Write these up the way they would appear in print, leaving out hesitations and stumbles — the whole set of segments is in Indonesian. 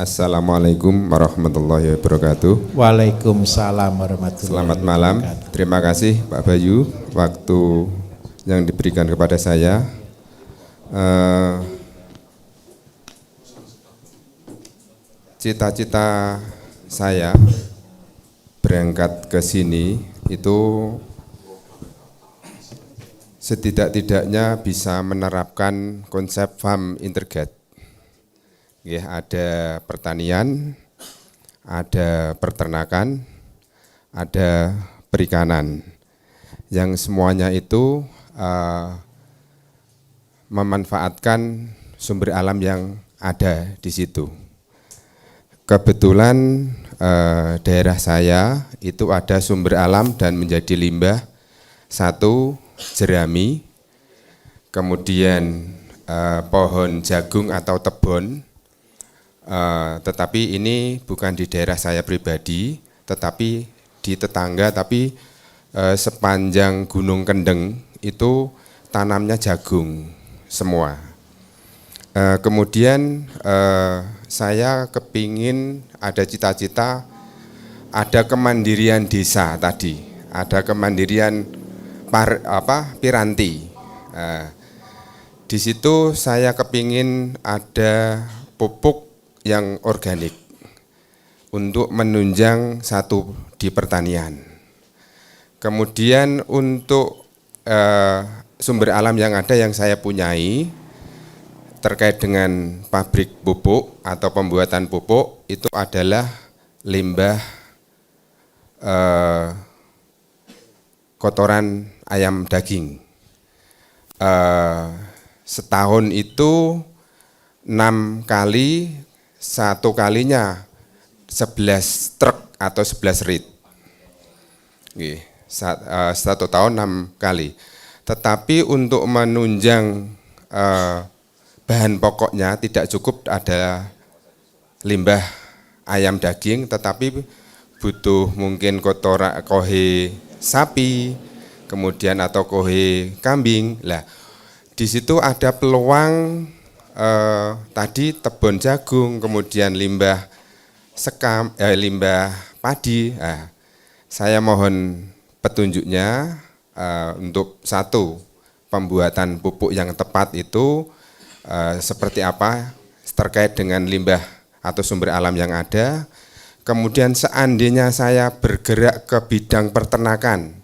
Assalamualaikum warahmatullahi wabarakatuh. Waalaikumsalam warahmatullahi Selamat malam. wabarakatuh. Terima kasih Pak Bayu waktu yang diberikan kepada saya. Cita-cita saya berangkat ke sini itu setidak-tidaknya bisa menerapkan konsep farm integrate. Ya, ada pertanian, ada peternakan, ada perikanan, yang semuanya itu memanfaatkan sumber alam yang ada di situ. Kebetulan daerah saya itu ada sumber alam dan menjadi limbah, satu jerami, kemudian pohon jagung atau tebon. Tetapi ini bukan di daerah saya pribadi, tetapi di tetangga, tapi sepanjang Gunung Kendeng itu tanamnya jagung semua. Kemudian saya kepingin ada cita-cita, ada kemandirian desa tadi, ada kemandirian piranti. Di situ saya kepingin ada pupuk yang organik untuk menunjang satu di pertanian. Kemudian untuk sumber alam yang ada yang saya punyai terkait dengan pabrik pupuk atau pembuatan pupuk itu adalah limbah kotoran ayam daging. Setahun itu 6 kali, satu kalinya 11 truk atau 11 rit. Satu tahun 6 kali. Tetapi untuk menunjang bahan pokoknya tidak cukup ada limbah ayam daging, tetapi butuh mungkin kohe sapi, kemudian atau kohe kambing. Lah, di situ ada peluang tadi tebon jagung, kemudian limbah sekam, limbah padi. Saya mohon petunjuknya untuk satu pembuatan pupuk yang tepat itu seperti apa terkait dengan limbah atau sumber alam yang ada. Kemudian seandainya saya bergerak ke bidang peternakan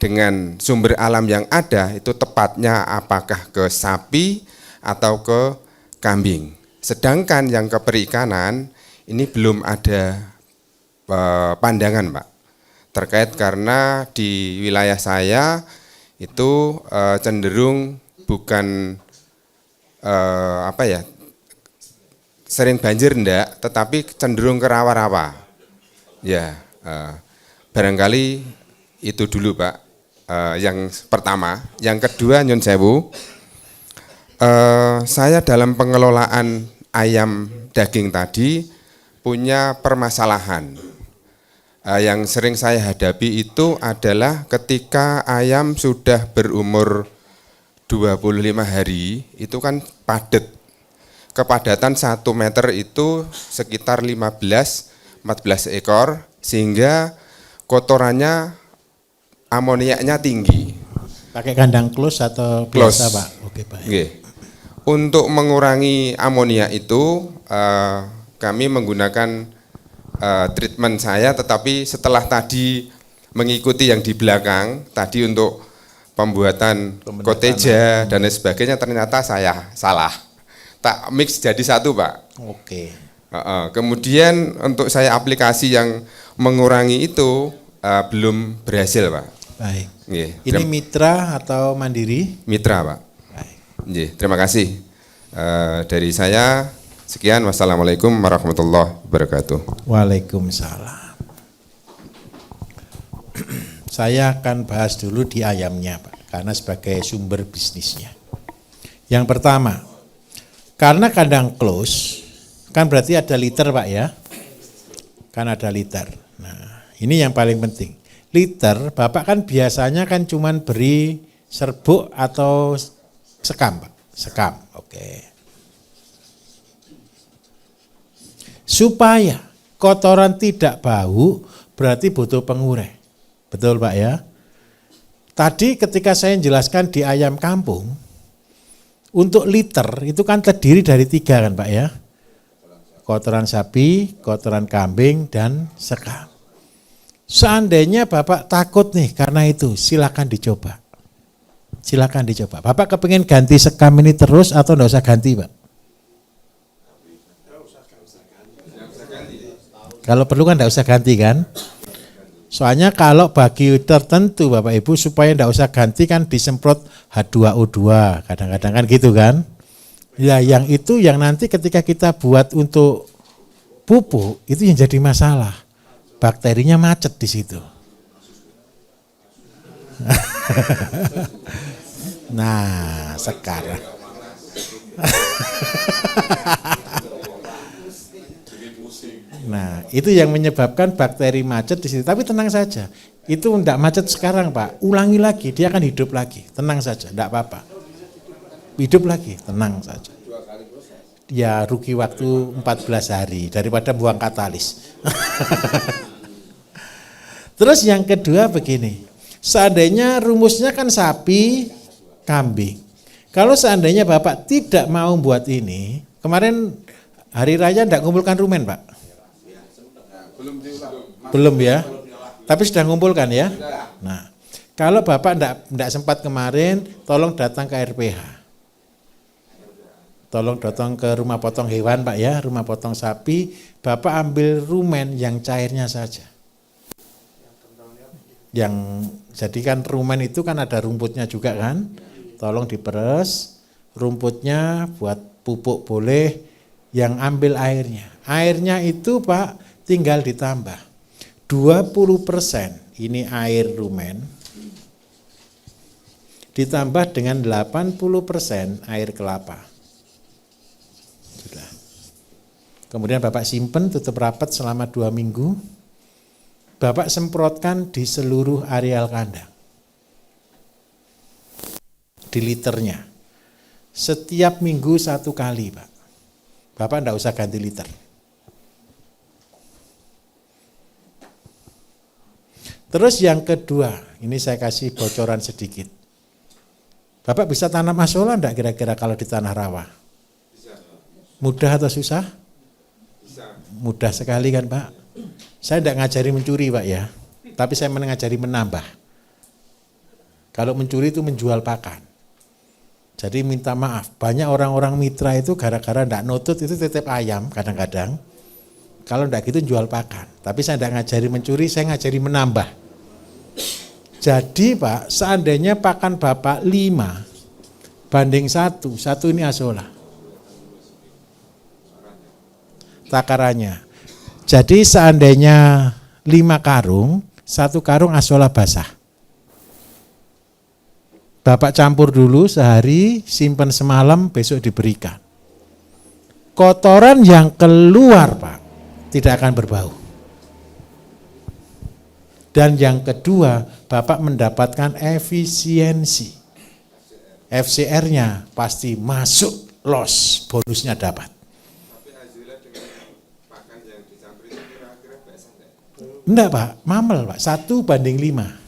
dengan sumber alam yang ada, itu tepatnya apakah ke sapi atau ke kambing. Sedangkan yang ke perikanan ini belum ada pandangan, Pak. Terkait karena di wilayah saya itu cenderung bukan sering banjir enggak, tetapi cenderung ke rawa-rawa. Ya, barangkali itu dulu, Pak. Yang pertama, yang kedua nyun sewu. Saya dalam pengelolaan ayam daging tadi punya permasalahan. Yang sering saya hadapi itu adalah ketika ayam sudah berumur 25 hari, itu kan padat. Kepadatan 1 meter itu sekitar 15-14 ekor, sehingga kotorannya, amoniaknya tinggi. Pakai kandang close atau biasa, Pak? Oke, Pak. Oke. Untuk mengurangi amonia itu kami menggunakan treatment saya, tetapi setelah tadi mengikuti yang di belakang tadi untuk pembuatan koteja dan lain sebagainya, ternyata saya salah. Tak mix jadi satu, Pak. Oke. Kemudian untuk saya aplikasi yang mengurangi itu belum berhasil, Pak. Baik. Nggih. Ini mitra atau mandiri? Mitra, Pak. Baik. Nggih, terima kasih. Dari saya sekian. Wassalamualaikum warahmatullahi wabarakatuh. Waalaikumsalam. Saya akan bahas dulu di ayamnya, Pak, karena sebagai sumber bisnisnya. Yang pertama, karena kandang close, kan berarti ada liter, Pak, ya? Kan ada liter. Nah, ini yang paling penting. Liter, Bapak kan biasanya kan cuman beri serbuk atau sekam, Pak? Sekam, oke. Supaya kotoran tidak bau berarti butuh pengurai. Betul Pak ya? Tadi ketika saya jelaskan di ayam kampung, untuk liter itu kan terdiri dari 3 kan Pak ya? Kotoran sapi, kotoran kambing, dan sekam. Seandainya Bapak takut nih karena itu, silakan dicoba. Silakan dicoba. Bapak kepingin ganti sekam ini terus atau enggak usah ganti Pak? Kalau perlu kan enggak usah ganti kan? Soalnya kalau bagi tertentu Bapak Ibu supaya enggak usah ganti kan disemprot H2O2, kadang-kadang kan gitu kan? Ya yang itu yang nanti ketika kita buat untuk pupuk itu yang jadi masalah. Bakterinya macet di situ. Nah, sekarang. Nah, itu yang menyebabkan bakteri macet di situ. Tapi tenang saja, itu enggak macet sekarang Pak. Ulangi lagi, dia akan hidup lagi. Tenang saja, enggak apa-apa. Hidup lagi, tenang saja. Ya rugi waktu 14 hari daripada buang katalis. Terus yang kedua begini, seandainya rumusnya kan sapi, kambing. Kalau seandainya Bapak tidak mau buat ini, kemarin hari raya enggak ngumpulkan rumen Pak? Belum ya? Tapi sudah ngumpulkan ya? Nah, kalau Bapak enggak sempat kemarin, tolong datang ke RPH. Tolong datang ke rumah potong hewan Pak ya, rumah potong sapi, Bapak ambil rumen yang cairnya saja. Yang jadi kan rumen itu kan ada rumputnya juga kan, tolong diperes, rumputnya buat pupuk boleh, yang ambil airnya. Airnya itu Pak tinggal ditambah 20% ini air rumen, ditambah dengan 80% air kelapa. Kemudian Bapak simpen, tutup rapat selama 2 minggu. Bapak semprotkan di seluruh areal kandang. Di liternya. Setiap minggu 1 kali Pak. Bapak enggak usah ganti liter. Terus yang kedua, ini saya kasih bocoran sedikit. Bapak bisa tanam asola enggak kira-kira kalau di tanah rawa? Mudah atau susah? Mudah sekali kan Pak. Saya tidak ngajari mencuri Pak ya, tapi saya mengajari menambah. Kalau mencuri itu menjual pakan. Jadi minta maaf, banyak orang-orang mitra itu gara-gara tidak nutut itu titip ayam kadang-kadang. Kalau tidak gitu jual pakan. Tapi saya tidak ngajari mencuri, saya ngajari menambah. Jadi Pak, seandainya pakan Bapak 5 banding 1 ini asola. Takarannya. Jadi seandainya 5 karung, 1 karung asola basah. Bapak campur dulu sehari, simpan semalam, besok diberikan. Kotoran yang keluar Pak, tidak akan berbau. Dan yang kedua, Bapak mendapatkan efisiensi. FCR-nya pasti masuk, los, bonusnya dapat. Enggak Pak, mamel Pak, 1 banding 5.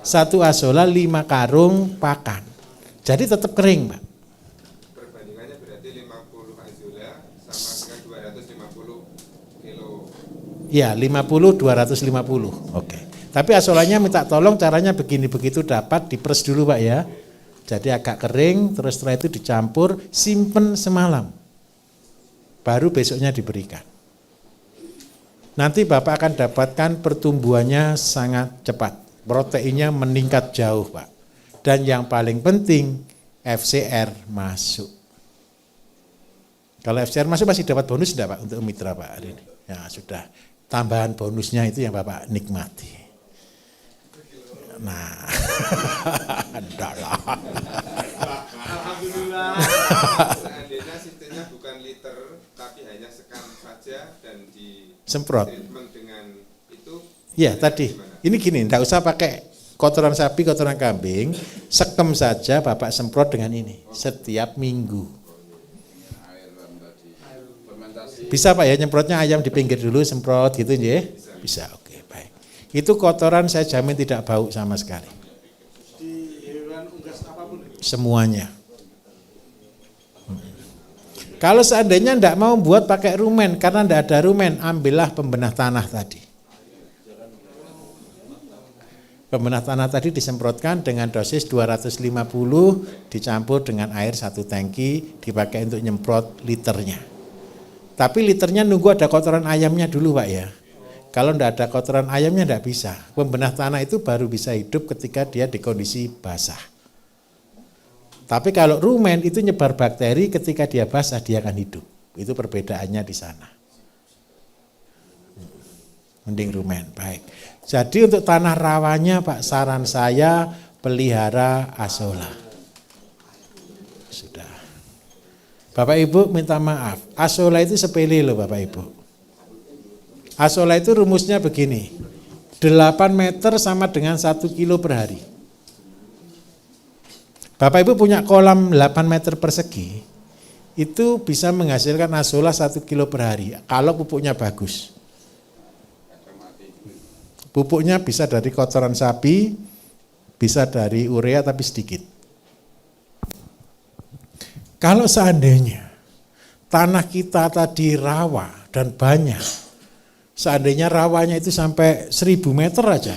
1 asola 5 karung pakan. Jadi tetap kering Pak. Perbandingannya berarti 50 azola sama dengan 250 kilo. Iya, 50, 250. Oke. Tapi asolanya minta tolong caranya begini, begitu dapat diperes dulu Pak ya. Jadi agak kering, terus setelah itu dicampur, simpen semalam. Baru besoknya diberikan. Nanti Bapak akan dapatkan pertumbuhannya sangat cepat. Proteinnya meningkat jauh Pak. Dan yang paling penting FCR masuk. Kalau FCR masuk pasti dapat bonus enggak Pak untuk mitra Pak hari ini? Ya sudah. Tambahan bonusnya itu yang Bapak nikmati. Nah. Enggak lah. Alhamdulillah. Seandainya sistemnya bukan liter tapi hanya sekam saja dan di semprot. Treatment dengan itu. Ya tadi. Ini gini, enggak usah pakai kotoran sapi, kotoran kambing, sekem saja Bapak semprot dengan ini setiap minggu. Bisa Pak ya, nyemprotnya ayam di pinggir dulu, semprot gitu ya? Bisa, oke baik. Itu kotoran saya jamin tidak bau sama sekali. Di hewan unggas apapun. Semuanya. Kalau seandainya tidak mau buat pakai rumen, karena tidak ada rumen, ambillah pembenah tanah tadi. Pembenah tanah tadi disemprotkan dengan dosis 250, dicampur dengan air 1 tangki, dipakai untuk nyemprot liternya. Tapi liternya nunggu ada kotoran ayamnya dulu Pak ya. Kalau tidak ada kotoran ayamnya tidak bisa. Pembenah tanah itu baru bisa hidup ketika dia di kondisi basah. Tapi kalau rumen itu nyebar bakteri, ketika dia basah dia akan hidup. Itu perbedaannya di sana. Mending rumen, baik. Jadi untuk tanah rawanya Pak, saran saya pelihara azolla. Sudah. Bapak Ibu minta maaf, azolla itu sepele loh Bapak Ibu. Azolla itu rumusnya begini, 8 meter sama dengan 1 kilo per hari. Bapak Ibu punya kolam 8 meter persegi, itu bisa menghasilkan azolla 1 kilo per hari, kalau pupuknya bagus. Pupuknya bisa dari kotoran sapi, bisa dari urea tapi sedikit. Kalau seandainya tanah kita tadi rawa dan banyak, seandainya rawanya itu sampai 1000 meter aja,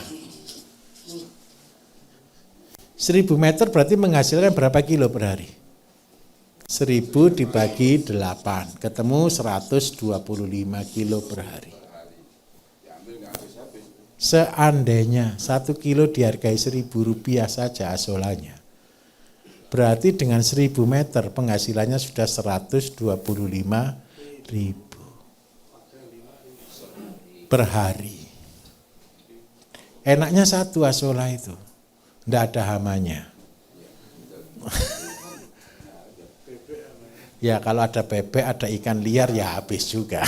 1000 meter berarti menghasilkan berapa kilo per hari? 1000 dibagi 8, ketemu 125 kilo per hari. Seandainya 1 kilo dihargai Rp1.000 saja azollanya, berarti dengan 1000 meter penghasilannya sudah 125.000 per hari. Enaknya satu azolla itu, tidak ada hamanya. Ya kalau ada bebek, ada ikan liar ya habis juga.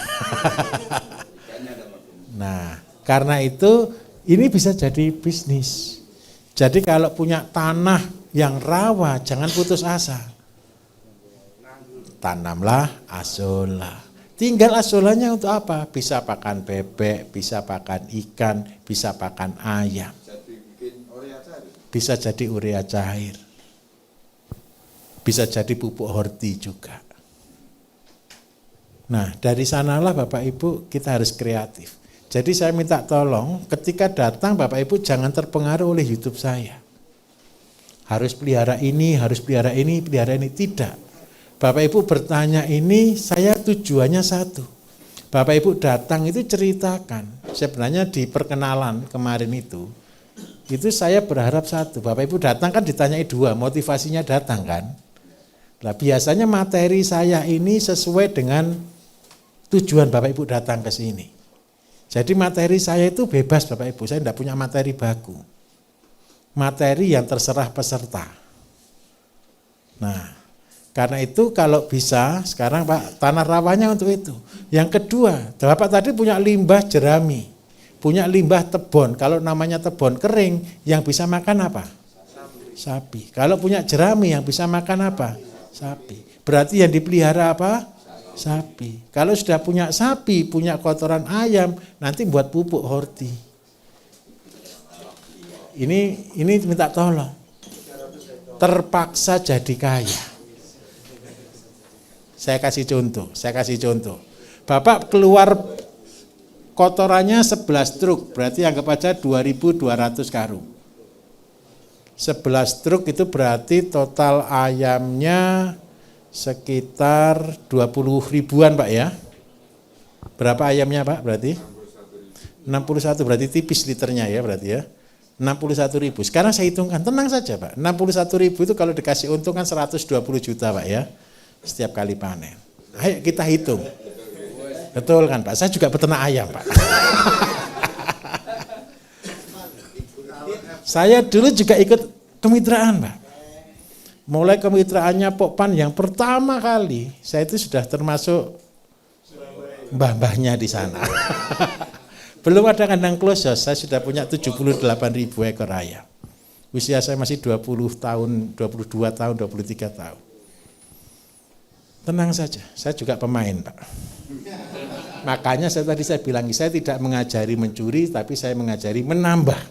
Nah, karena itu ini bisa jadi bisnis. Jadi kalau punya tanah yang rawa, jangan putus asa. Tanamlah azolla. Tinggal azollanya untuk apa? Bisa pakan bebek, bisa pakan ikan, bisa pakan ayam. Bisa jadi urea cair. Bisa jadi pupuk horti juga. Nah, dari sanalah Bapak Ibu kita harus kreatif. Jadi saya minta tolong ketika datang Bapak Ibu jangan terpengaruh oleh YouTube saya. Harus pelihara ini, pelihara ini, tidak. Bapak Ibu bertanya ini, saya tujuannya satu. Bapak Ibu datang itu ceritakan. Sebenarnya di perkenalan kemarin itu saya berharap satu. Bapak Ibu datang kan ditanyai 2, motivasinya datang kan. Nah biasanya materi saya ini sesuai dengan tujuan Bapak Ibu datang ke sini. Jadi materi saya itu bebas Bapak Ibu, saya tidak punya materi baku. Materi yang terserah peserta. Nah, karena itu kalau bisa sekarang Pak, tanah rawanya untuk itu. Yang kedua, Bapak tadi punya limbah jerami, punya limbah tebon. Kalau namanya tebon kering, yang bisa makan apa? Sapi. Kalau punya jerami yang bisa makan apa? Sapi. Berarti yang dipelihara apa? Sapi. Kalau sudah punya sapi, punya kotoran ayam, nanti buat pupuk horti. Ini minta tolong. Terpaksa jadi kaya. Saya kasih contoh. Bapak keluar kotorannya 11 truk, berarti anggap aja 2.200 karung. 11 truk itu berarti total ayamnya sekitar 20 ribuan Pak ya. Berapa ayamnya Pak berarti? 61 berarti tipis liternya ya berarti ya. 61.000. Sekarang saya hitungkan, tenang saja Pak. 61.000 itu kalau dikasih untung kan 120 juta Pak ya. Setiap kali panen. Ayo kita hitung. Betul kan Pak? Saya juga peternak ayam Pak. Saya dulu juga ikut kemitraan Pak. Mulai kemitraannya Pokpan yang pertama kali, saya itu sudah termasuk mbah-mbahnya di sana. Belum ada kandang close, saya sudah punya 78.000 ekor ayam. Usia saya masih 20 tahun, 22 tahun, 23 tahun. Tenang saja, saya juga pemain Pak. Makanya saya bilang, saya tidak mengajari mencuri, tapi saya mengajari menambah.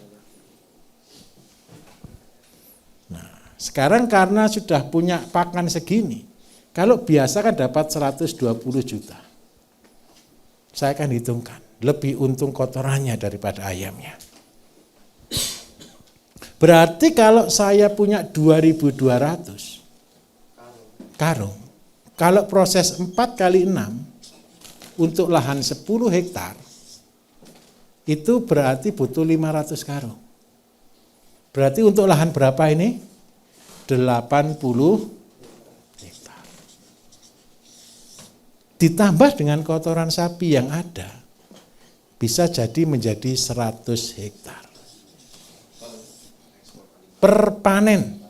Nah, sekarang karena sudah punya pakan segini, kalau biasa kan dapat 120 juta. Saya akan hitungkan, lebih untung kotorannya daripada ayamnya. Berarti kalau saya punya 2.200 karung, kalau proses 4 kali 6, untuk lahan 10 hektar, itu berarti butuh 500 karung. Berarti untuk lahan berapa ini? 80 hektar. Ditambah dengan kotoran sapi yang ada, bisa jadi menjadi 100 hektar. Per panen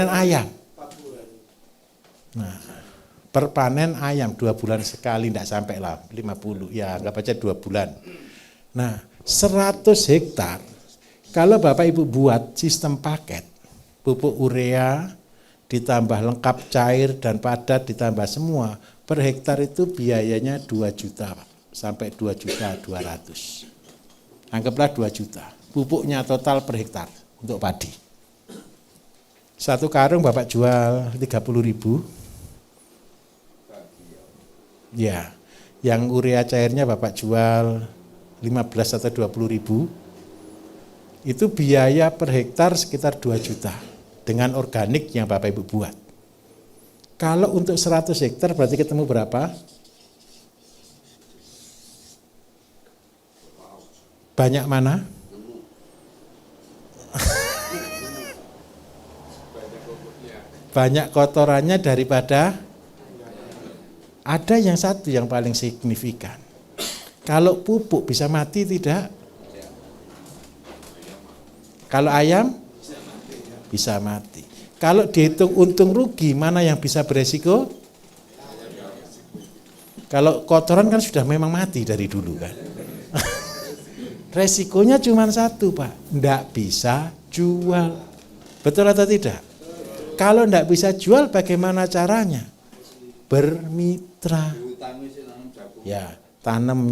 ayam. Nah, per panen ayam 2 bulan sekali, tidak sampai lah 50, ya anggap aja 2 bulan. Nah 100 hektar, kalau Bapak Ibu buat sistem paket, pupuk urea ditambah lengkap cair dan padat ditambah semua, per hektar itu biayanya 2 juta Pak, sampai 2 juta 200. Anggaplah 2 juta, pupuknya total per hektar untuk padi. Satu karung Bapak jual 30.000. Ya, yang urea cairnya Bapak jual 15 atau 20.000, itu biaya per hektar sekitar 2 juta dengan organik yang Bapak Ibu buat. Kalau untuk 100 hektar berarti ketemu berapa? Banyak mana? Banyak kotorannya daripada. Ada yang satu yang paling signifikan. Kalau pupuk bisa mati tidak? Kalau ayam bisa mati. Kalau dihitung untung rugi, mana yang bisa beresiko? Kalau kotoran kan sudah memang mati dari dulu kan. Resikonya cuma satu Pak, enggak bisa jual. Betul atau tidak? Kalau enggak bisa jual bagaimana caranya? Bermitra. Ya, tanam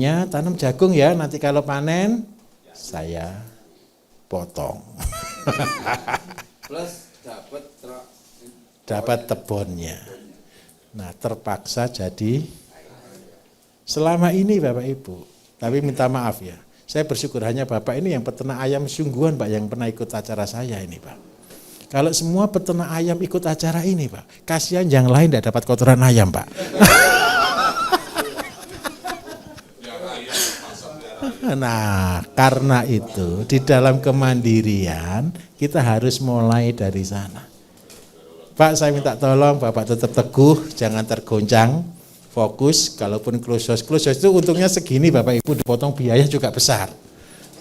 jagung ya, nanti kalau panen saya potong. Plus dapat tebonnya. Nah, terpaksa jadi selama ini Bapak Ibu. Tapi minta maaf ya. Saya bersyukur hanya Bapak ini yang peternak ayam sungguhan Pak yang pernah ikut acara saya ini Pak. Kalau semua peternak ayam ikut acara ini Pak, kasihan yang lain tidak dapat kotoran ayam Pak. Nah, karena itu di dalam kemandirian kita harus mulai dari sana. Pak, saya minta tolong Bapak tetap teguh, jangan tergoncang, fokus. Kalaupun close house itu untungnya segini Bapak Ibu, dipotong biaya juga besar.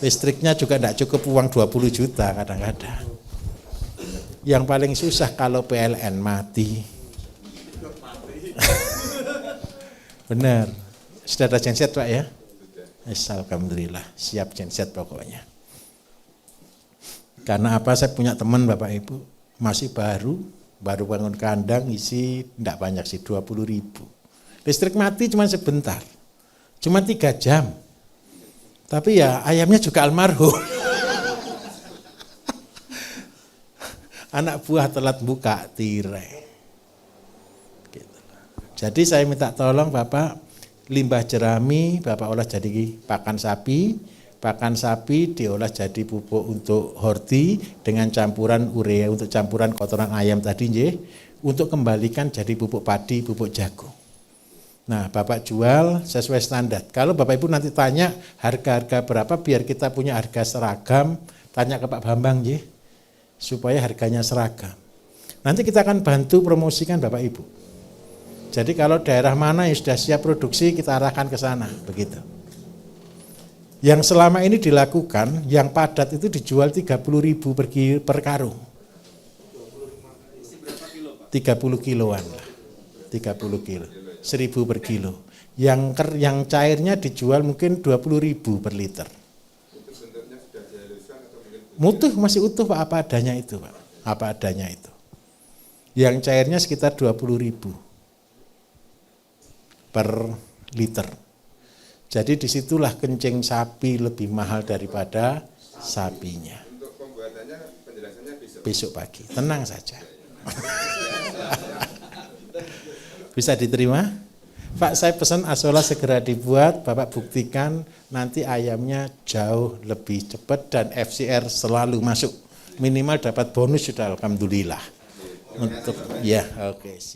Listriknya juga tidak cukup uang 20 juta kadang-kadang. Yang paling susah kalau PLN mati. Benar. Sudah ada genset Pak ya? Alhamdulillah, siap genset pokoknya. Karena apa? Saya punya teman Bapak Ibu, masih baru bangun kandang, isi tidak banyak sih, 20.000. Listrik mati cuma sebentar, cuma 3 jam. Tapi ya ayamnya juga almarhum. Anak buah telat buka tirai. Gitu. Jadi saya minta tolong Bapak, limbah jerami Bapak olah jadi pakan sapi diolah jadi pupuk untuk horti dengan campuran urea untuk campuran kotoran ayam tadi nggih, untuk kembalikan jadi pupuk padi, pupuk jagung. Nah, Bapak jual sesuai standar. Kalau Bapak Ibu nanti tanya harga-harga berapa biar kita punya harga seragam, tanya ke Pak Bambang nggih, supaya harganya seragam. Nanti kita akan bantu promosikan Bapak Ibu. Jadi kalau daerah mana yang sudah siap produksi kita arahkan ke sana, begitu. Yang selama ini dilakukan, yang padat itu dijual 30.000 per karung. 30 kiloan lah. 30 kilo. 1.000 per kilo. Yang cairnya dijual mungkin 20.000 per liter. Mutuh masih utuh Pak, apa adanya itu Pak. Apa adanya itu. Yang cairnya sekitar 20.000 per liter. Jadi disitulah kencing sapi lebih mahal daripada sapinya. Untuk pembuatannya penjelasannya besok. Besok pagi, tenang saja. Bisa diterima? Pak, saya pesan asola segera dibuat, Bapak buktikan nanti ayamnya jauh lebih cepat dan FCR selalu masuk. Minimal dapat bonus sudah alhamdulillah. Untuk ya, oke, siap.